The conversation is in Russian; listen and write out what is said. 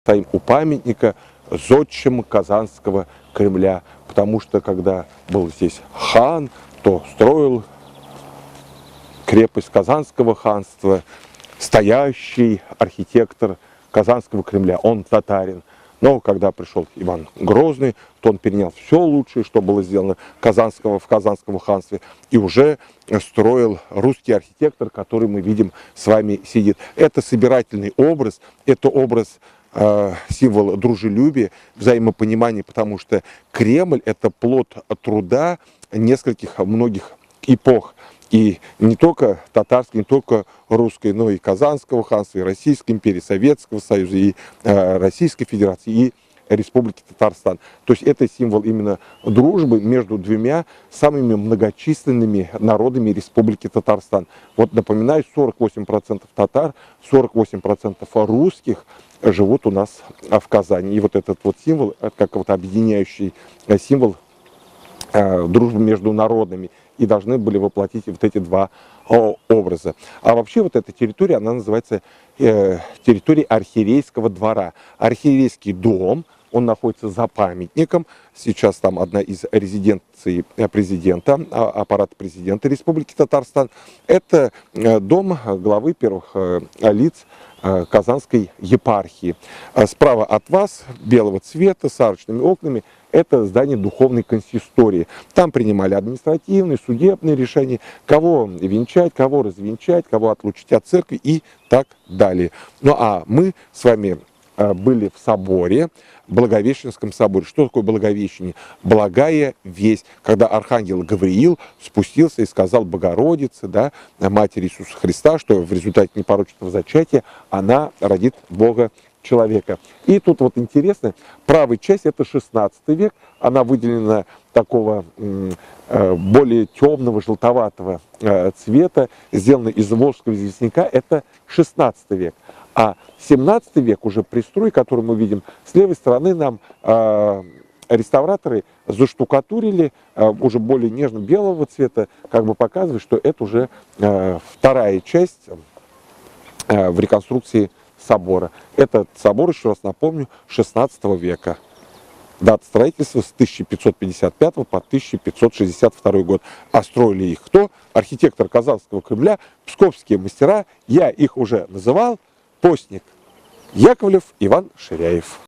стоим у памятника зодчим Казанского Кремля, потому что когда был здесь хан, то строил крепость Казанского ханства стоящий архитектор Казанского Кремля, он татарин. Но когда пришел Иван Грозный, то он перенял все лучшее, что было сделано в Казанском ханстве, и уже строил русский архитектор, который мы видим с вами сидит. Это собирательный образ, это образ символ дружелюбия, взаимопонимания, потому что Кремль – это плод труда многих эпох. И не только татарской, не только русской, но и Казанского ханства, и Российской империи, Советского Союза, и Российской Федерации, и Республики Татарстан. То есть это символ именно дружбы между двумя самыми многочисленными народами Республики Татарстан. Вот напоминаю, 48% татар, 48% русских живут у нас в Казани. И вот этот вот символ, как вот объединяющий символ дружбы между народами. И должны были воплотить вот эти два образа. А вообще вот эта территория, она называется территорией архиерейского двора. Архиерейский дом, он находится за памятником. Сейчас там одна из резиденций президента, аппарата президента Республики Татарстан. Это дом главы первых лиц Казанской епархии. Справа от вас, белого цвета, с арочными окнами, это здание духовной консистории. Там принимали административные, судебные решения, кого венчать, кого развенчать, кого отлучить от церкви и так далее. Ну а мы с вами были в соборе, Благовещенском соборе. Что такое Благовещение? Благая весть, когда архангел Гавриил спустился и сказал Богородице, да, матери Иисуса Христа, что в результате непорочного зачатия она родит Бога человека. И тут вот интересно, правая часть это 16 век, она выделена такого более темного, желтоватого цвета, сделана из волжского известняка, это 16 век. А 17 век уже пристрой, который мы видим, с левой стороны нам реставраторы заштукатурили уже более нежно-белого цвета, как бы показывая, что это уже вторая часть в реконструкции собора. Этот собор, еще раз напомню, 16 века. Дата строительства с 1555 по 1562 год. А строили их кто? Архитектор Казанского Кремля, псковские мастера, я их уже называл, постник Яковлев Иван Ширяев.